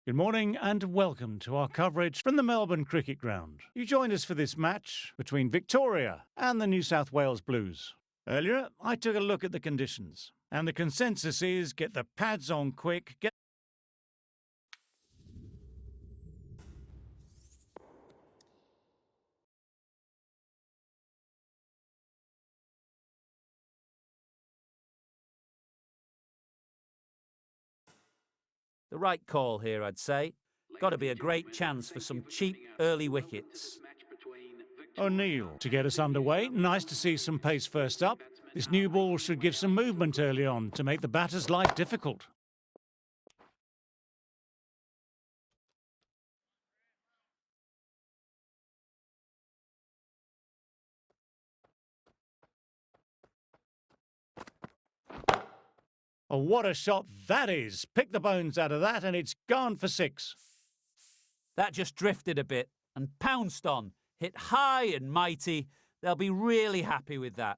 Good morning and welcome to our coverage from the Melbourne Cricket Ground. You joined us for this match between Victoria and the New South Wales Blues. Earlier, I took a look at the conditions, and the consensus is get the pads on quick, get The right call here, I'd say. Got to be a great chance for some cheap early wickets. O'Neill to get us underway. Nice to see some pace first up. This new ball should give some movement early on to make the batter's life difficult. Oh, what a shot that is. Pick the bones out of that and it's gone for 6. That just drifted a bit and pounced on. Hit high and mighty. They'll be really happy with that.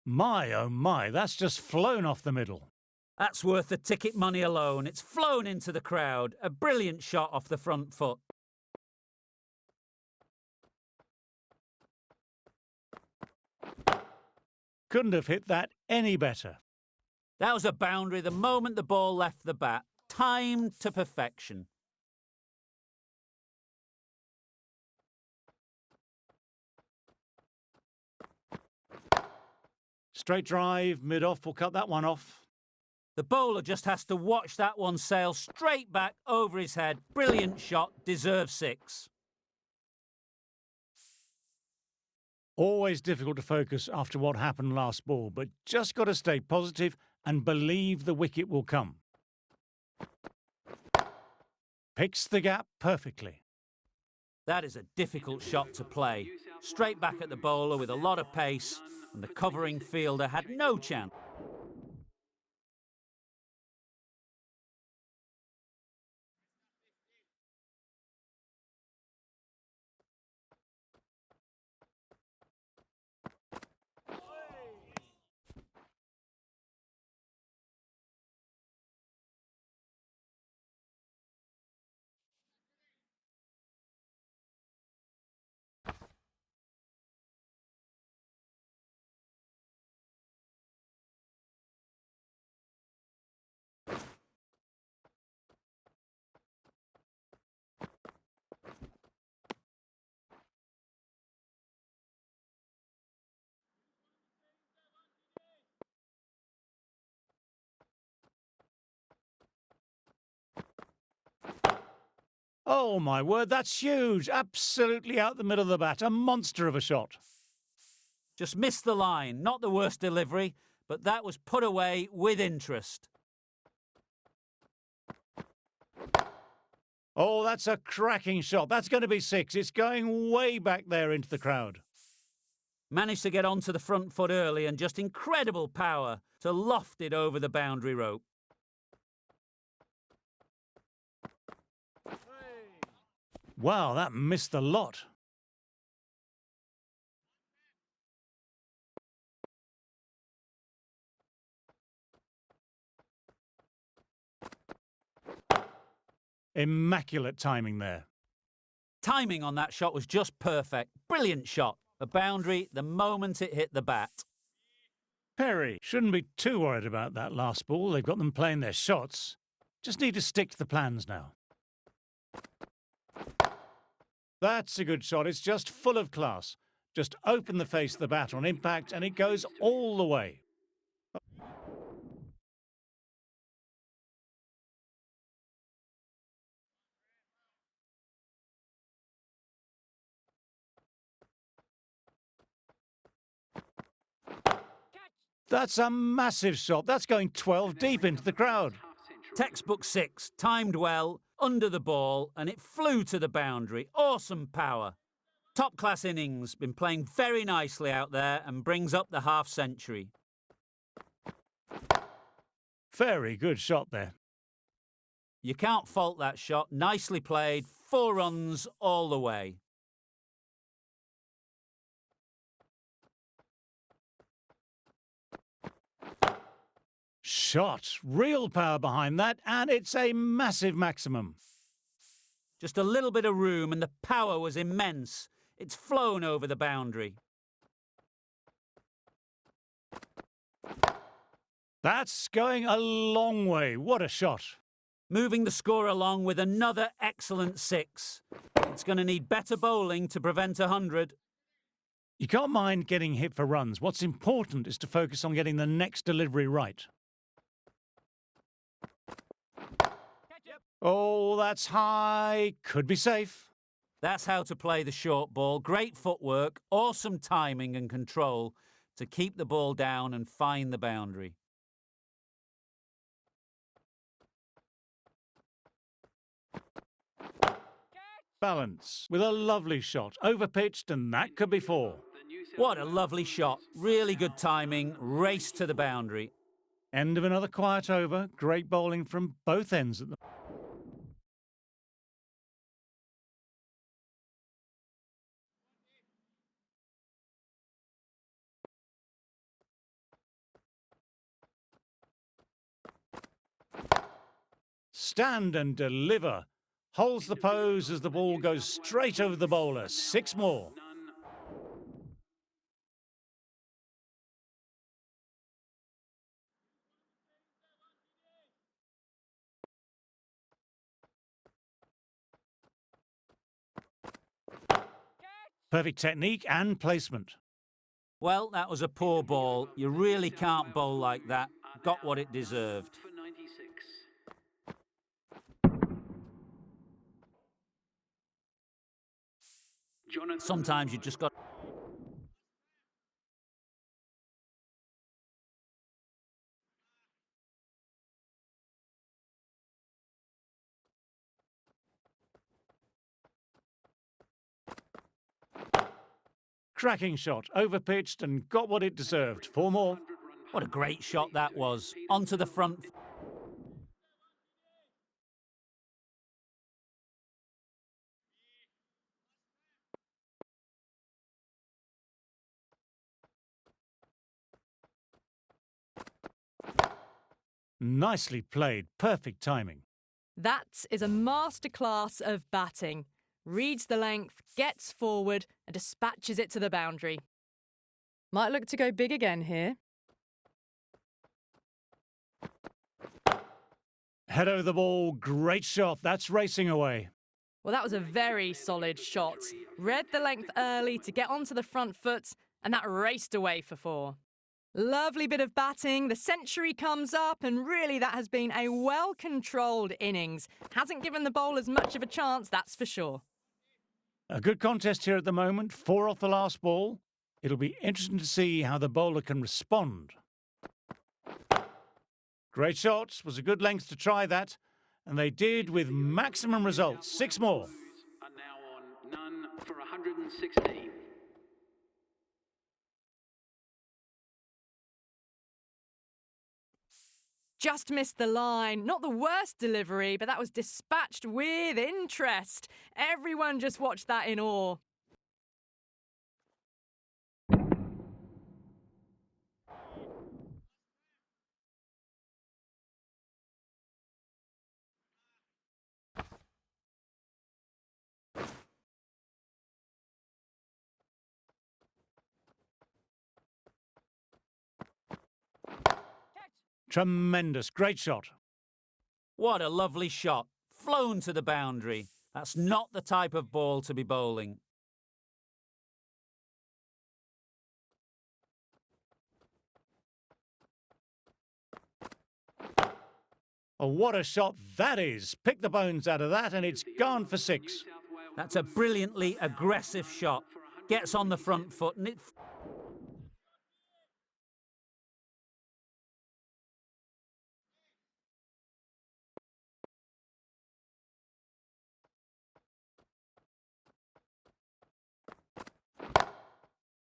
My, oh my, that's just flown off the middle. That's worth the ticket money alone. It's flown into the crowd. A brilliant shot off the front foot. Couldn't have hit that any better. That was a boundary the moment the ball left the bat. Timed to perfection. Straight drive, mid-off, will cut that one off. The bowler just has to watch that one sail straight back over his head. Brilliant shot, deserves 6. Always difficult to focus after what happened last ball, but just got to stay positive and believe the wicket will come. Picks the gap perfectly. That is a difficult shot to play. Straight back at the bowler with a lot of pace, and the covering fielder had no chance. Oh my word, that's huge. Absolutely out the middle of the bat. A monster of a shot. Just missed the line. Not the worst delivery, but that was put away with interest. Oh, that's a cracking shot. That's going to be 6. It's going way back there into the crowd. Managed to get onto the front foot early and just incredible power to loft it over the boundary rope. Wow, that missed the lot. Immaculate timing there. Timing on that shot was just perfect. Brilliant shot. A boundary the moment it hit the bat. Perry shouldn't be too worried about that last ball. They've got them playing their shots. Just need to stick to the plans now. That's a good shot. It's just full of class. Just open the face of the bat on impact and it goes all the way. That's a massive shot. That's going 12 deep into the crowd. Textbook 6, timed well, under the ball, and it flew to the boundary. Awesome power. Top-class innings, been playing very nicely out there and brings up the half-century. Very good shot there. You can't fault that shot. Nicely played. 4 runs all the way. shot. Real power behind that, and it's a massive maximum. Just a little bit of room and the power was immense. It's flown over the boundary. That's going a long way. What a shot. Moving the score along with another excellent 6. It's going to need better bowling to prevent 100. You can't mind getting hit for runs. What's important is to focus on getting the next delivery right. Oh, that's high. Could be safe. That's how to play the short ball. Great footwork, awesome timing and control to keep the ball down and find the boundary. Balance with a lovely shot. Overpitched, and that could be 4. What a lovely shot. Really good timing. Race to the boundary. End of another quiet over. Great bowling from both ends at the... Stand and deliver. Holds the pose as the ball goes straight over the bowler. 6 more. Perfect technique and placement. Well, that was a poor ball. You really can't bowl like that. Got what it deserved. Sometimes you just got... Cracking shot. Overpitched and got what it deserved. 4 more. What a great shot that was. Onto the front. Nicely played. Perfect timing. That is a masterclass of batting. Reads the length, gets forward and dispatches it to the boundary. Might look to go big again here. Head over the ball. Great shot. That's racing away. Well, that was a very solid shot. Read the length early to get onto the front foot, and that raced away for 4. Lovely bit of batting. The century comes up, and really that has been a well-controlled innings. Hasn't given the bowlers much of a chance, that's for sure. A good contest here at the moment. 4 off the last ball. It'll be interesting to see how the bowler can respond. Great shots. Was a good length to try that. And they did with maximum results. 6 more. Are now on none for 116. Just missed the line. Not the worst delivery, but that was dispatched with interest. Everyone just watched that in awe. Tremendous. Great shot. What a lovely shot. Flown to the boundary. That's not the type of ball to be bowling. Oh, what a shot that is. Pick the bones out of that and it's gone for 6. That's a brilliantly aggressive shot. Gets on the front foot and it...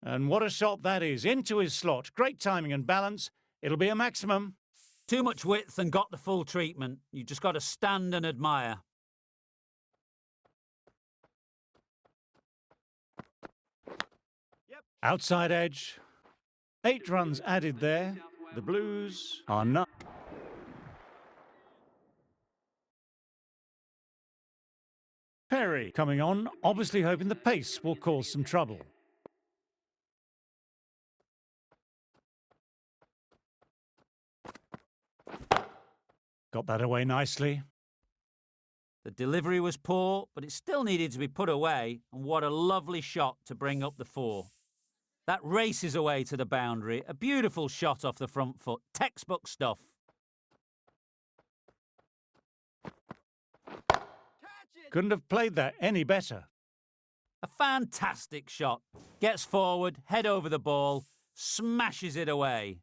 And what a shot that is. Into his slot. Great timing and balance. It'll be a maximum. Too much width and got the full treatment. You just got to stand and admire. Outside edge. 8 runs added there. The Blues are not. Perry coming on, obviously hoping the pace will cause some trouble. Got that away nicely. The delivery was poor, but it still needed to be put away, and what a lovely shot to bring up the 4. That races away to the boundary, a beautiful shot off the front foot, textbook stuff. Couldn't have played that any better. A fantastic shot. Gets forward, head over the ball, smashes it away.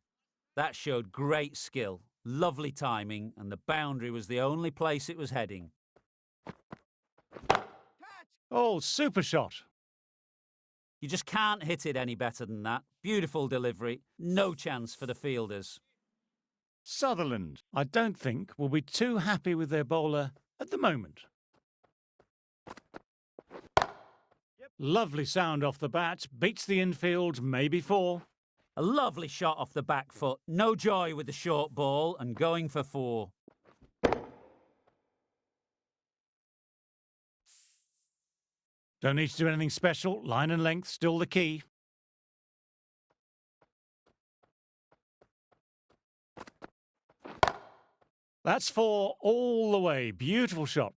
That showed great skill, lovely timing, and the boundary was the only place it was heading. Oh, super shot. You just can't hit it any better than that. Beautiful delivery, no chance for the fielders. Sutherland, I don't think, will be too happy with their bowler at the moment. Lovely sound off the bat, beats the infield, maybe 4. A lovely shot off the back foot, no joy with the short ball and going for 4. Don't need to do anything special, line and length still the key. That's 4 all the way, beautiful shot.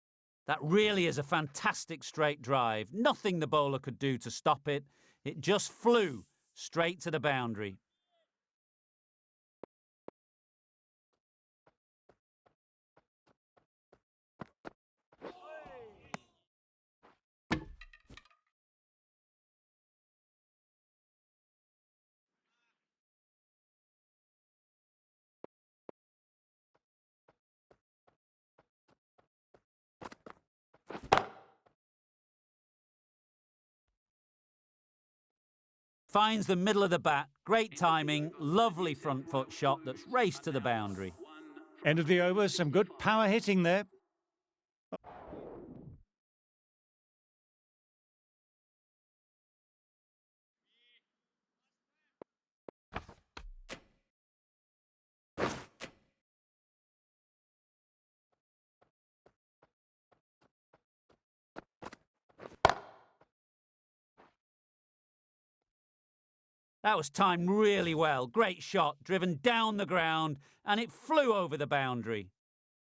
That really is a fantastic straight drive. Nothing the bowler could do to stop it. It just flew straight to the boundary. Finds the middle of the bat. Great timing. Lovely front foot shot that's raced to the boundary. End of the over, some good power hitting there. That was timed really well. Great shot, driven down the ground, and it flew over the boundary.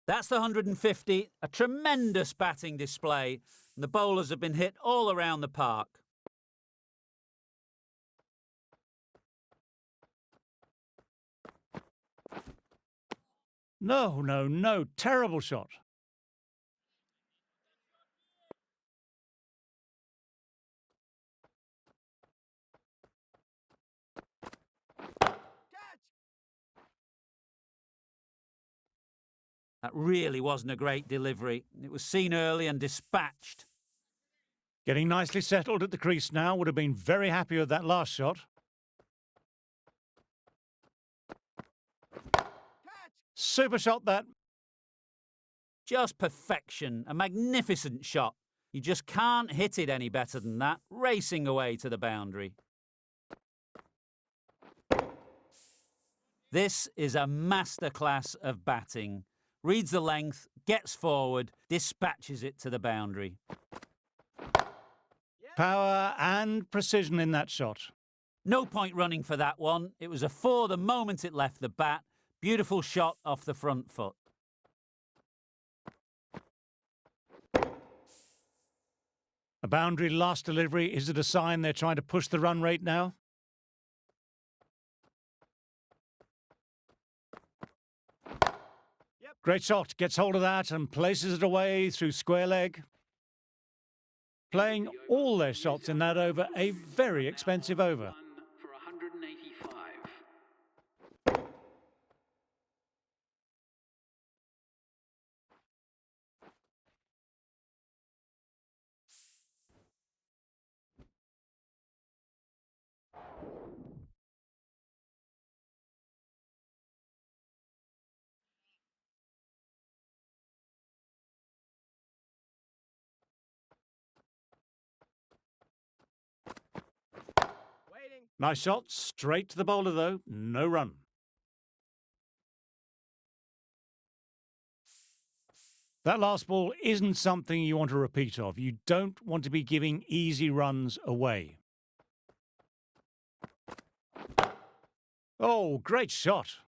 That's the 150, a tremendous batting display, and the bowlers have been hit all around the park. No, terrible shot. That really wasn't a great delivery. It was seen early and dispatched. Getting nicely settled at the crease now, would have been very happy with that last shot. Super shot that. Just perfection, a magnificent shot. You just can't hit it any better than that, racing away to the boundary. This is a masterclass of batting. Reads the length, gets forward, dispatches it to the boundary. Power and precision in that shot. No point running for that one. It was a 4 the moment it left the bat. Beautiful shot off the front foot. A boundary last delivery. Is it a sign they're trying to push the run rate now? Great shot. Gets hold of that and places it away through square leg. Playing all their shots in that over, a very expensive over. For 185. Nice shot. Straight to the bowler though. No run. That last ball isn't something you want to repeat of. You don't want to be giving easy runs away. Oh, great shot.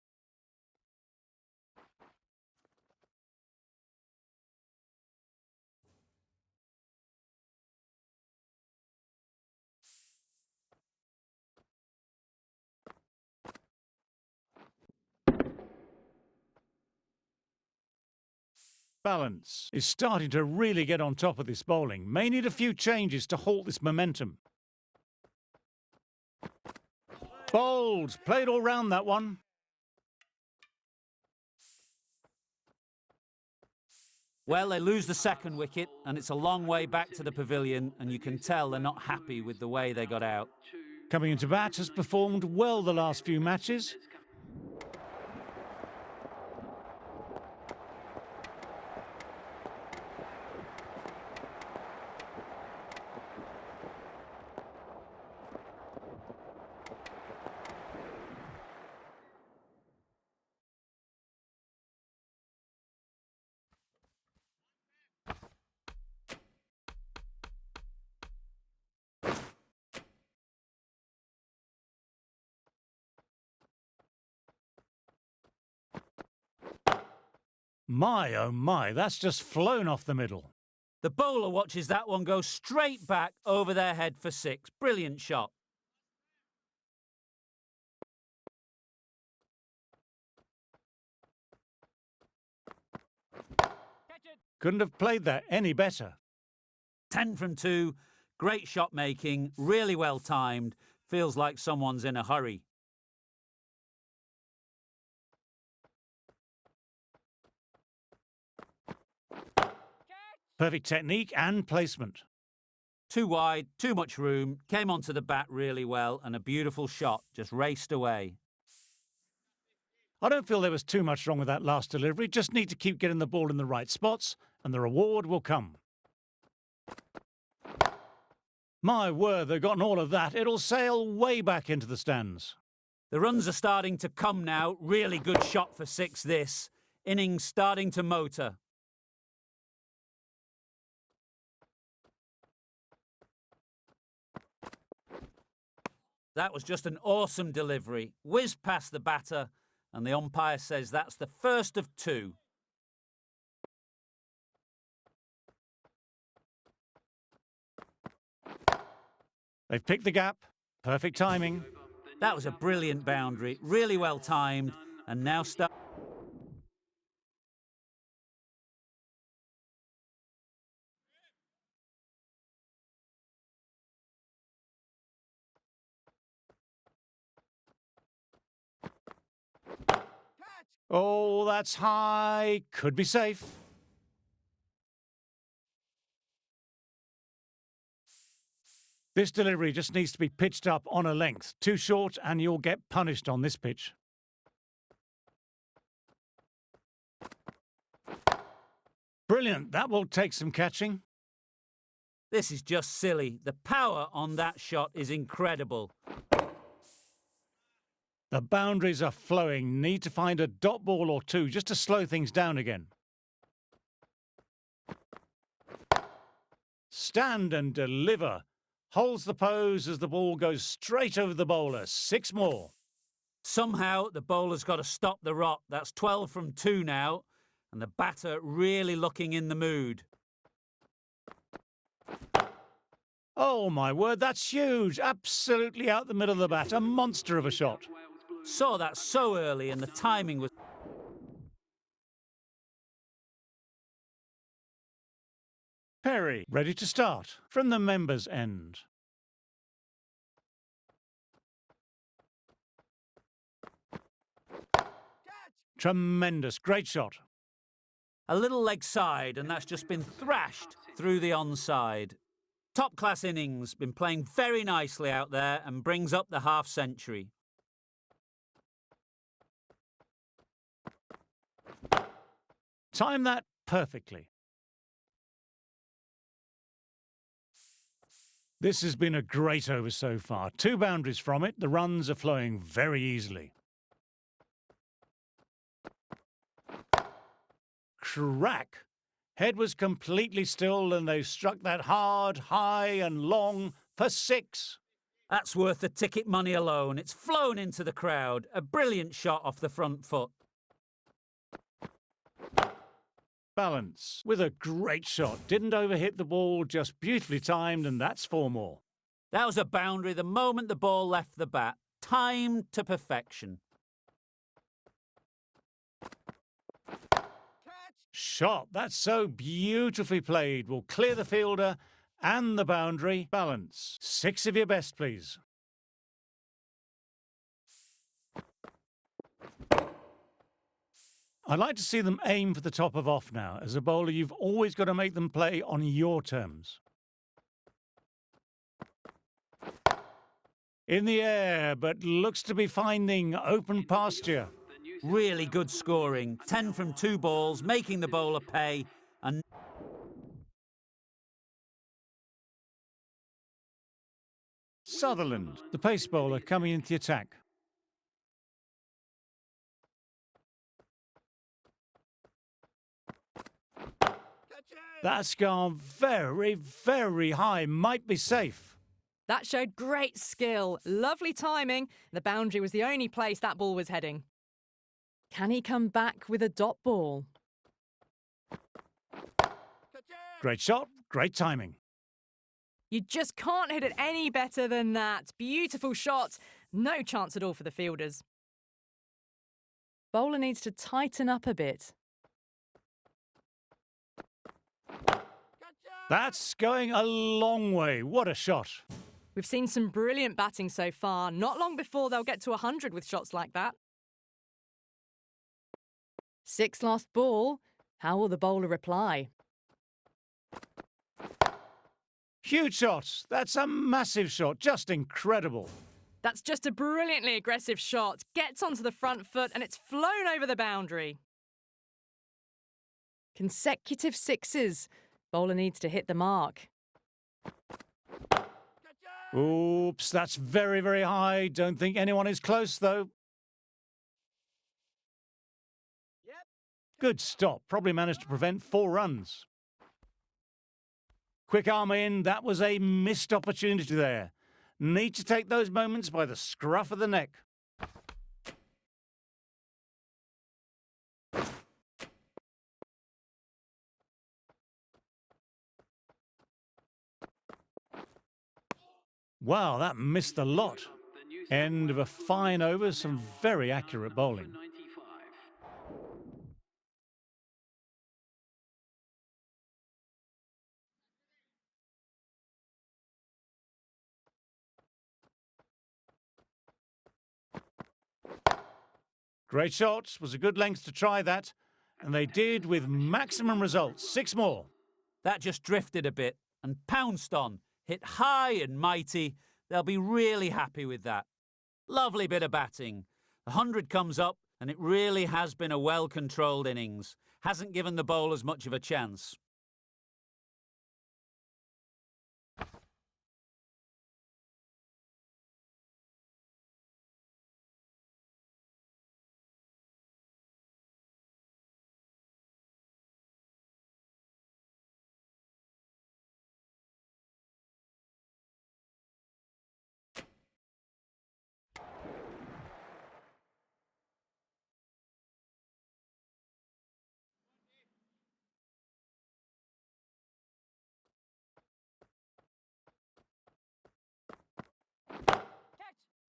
Balance is starting to really get on top of this bowling. May need a few changes to halt this momentum. Bowled. Played all round that one. Well, they lose the second wicket, and it's a long way back to the pavilion, and you can tell they're not happy with the way they got out. Coming into bat, has performed well the last few matches. My, oh my, that's just flown off the middle. The bowler watches that one go straight back over their head for 6. Brilliant shot. Couldn't have played that any better. 10 from 2. Great shot making, really well timed. Feels like someone's in a hurry. Perfect technique and placement. Too wide, too much room, came onto the bat really well, and a beautiful shot, just raced away. I don't feel there was too much wrong with that last delivery. Just need to keep getting the ball in the right spots, and the reward will come. My word, they've gotten all of that. It'll sail way back into the stands. The runs are starting to come now. Really good shot for 6 this. Innings starting to motor. That was just an awesome delivery. Whizzed past the batter, and the umpire says that's the first of 2. They've picked the gap. Perfect timing. That was a brilliant boundary, really well timed, and now start. Oh, that's high. Could be safe. This delivery just needs to be pitched up on a length. Too short and you'll get punished on this pitch. Brilliant. That will take some catching. This is just silly. The power on that shot is incredible. The boundaries are flowing. Need to find a dot ball or two just to slow things down again. Stand and deliver. Holds the pose as the ball goes straight over the bowler. 6 more. Somehow the bowler's got to stop the rot. That's 12 from 2 now, and the batter really looking in the mood. Oh my word, that's huge. Absolutely out the middle of the bat. A monster of a shot. Saw that so early, and the timing was... Perry, ready to start from the members' end. Tremendous, great shot. A little leg side, and that's just been thrashed through the onside. Top-class innings, been playing very nicely out there and brings up the half-century. Time that perfectly. This has been a great over so far. 2 boundaries from it. The runs are flowing very easily. Crack. Head was completely still and they struck that hard, high and long for 6. That's worth the ticket money alone. It's flown into the crowd. A brilliant shot off the front foot. Balance with a great shot. Didn't overhit the ball, just beautifully timed, and that's 4 more. That was a boundary the moment the ball left the bat. Timed to perfection. Shot. That's so beautifully played. Will clear the fielder and the boundary. Balance. 6 of your best, please. I'd like to see them aim for the top of off now. As a bowler, you've always got to make them play on your terms. In the air, but looks to be finding open pasture. Really good scoring. 10 from 2 balls, making the bowler pay. And Sutherland, the pace bowler, coming into the attack. That's gone very, very high. Might be safe. That showed great skill. Lovely timing. The boundary was the only place that ball was heading. Can he come back with a dot ball? Great shot, great timing. You just can't hit it any better than that. Beautiful shot. No chance at all for the fielders. Bowler needs to tighten up a bit. That's going a long way. What a shot. We've seen some brilliant batting so far. Not long before they'll get to 100 with shots like that. 6 last ball. How will the bowler reply? Huge shot. That's a massive shot. Just incredible. That's just a brilliantly aggressive shot. Gets onto the front foot and it's flown over the boundary. Consecutive 6s. Bowler needs to hit the mark. Oops, that's very, very high. Don't think anyone is close, though. Good stop. Probably managed to prevent 4 runs. Quick arm in. That was a missed opportunity there. Need to take those moments by the scruff of the neck. Wow, that missed a lot. End of a fine over, some very accurate bowling. 95. Great shot. Was a good length to try that. And they did with maximum results. 6 more. that just drifted a bit and pounced on. Hit high and mighty. They'll be really happy with that. Lovely bit of batting. The 100 comes up, and it really has been a well-controlled innings. Hasn't given the bowlers much of a chance.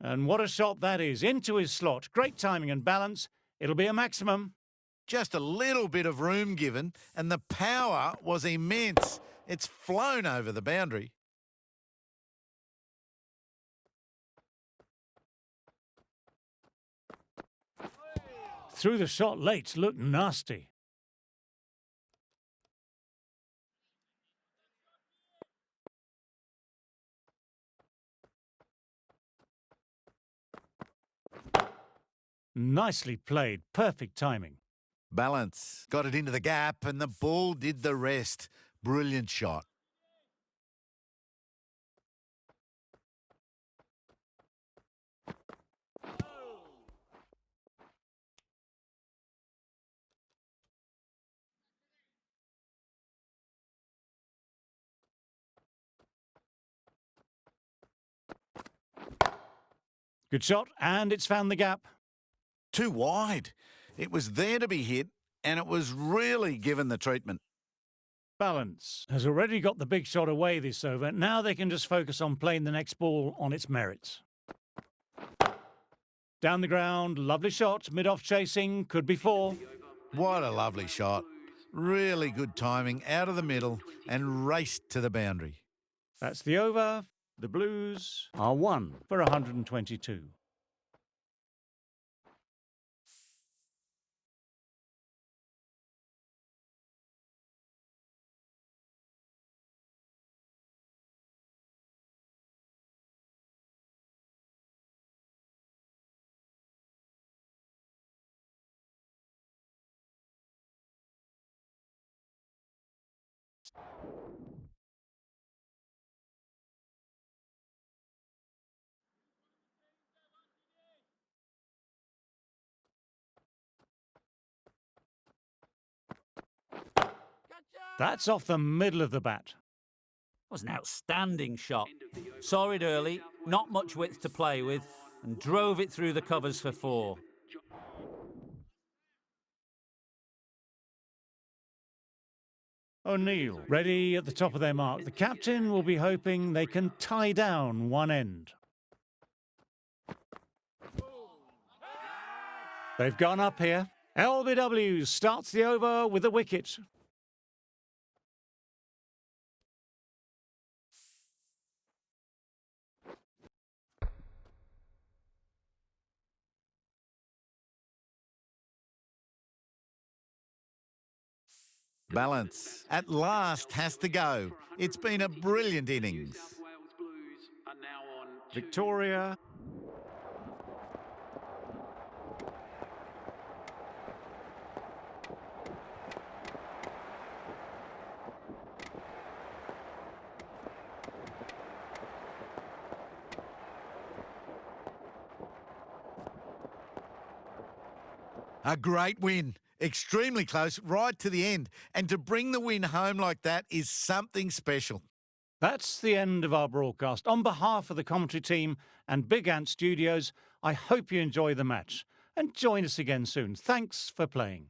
And what a shot that is. Into his slot. Great timing and balance. It'll be a maximum. Just a little bit of room given, and the power was immense. It's flown over the boundary. Through the shot late. Looked nasty. Nicely played. Perfect timing. Balance. Got it into the gap, and the ball did the rest. Brilliant shot. Good shot, and it's found the gap. Too wide. It was there to be hit, and it was really given the treatment. Balance has already got the big shot away this over. Now they can just focus on playing the next ball on its merits. Down the ground, lovely shot, mid-off chasing, could be 4. What a lovely shot. Really good timing, out of the middle, and raced to the boundary. That's the over. The Blues are 1 for 122. That's off the middle of the bat. Was an outstanding shot. Saw it early, not much width to play with, and drove it through the covers for 4. O'Neill ready at the top of their mark. The captain will be hoping they can tie down one end. They've gone up here. LBW starts the over with a wicket. Balance, at last, has to go. It's been a brilliant innings. South Wales Blues are now on 2. Victoria. A great win. Extremely close, right to the end. And to bring the win home like that is something special. That's the end of our broadcast. On behalf of the commentary team and Big Ant Studios, I hope you enjoy the match and join us again soon. Thanks for playing.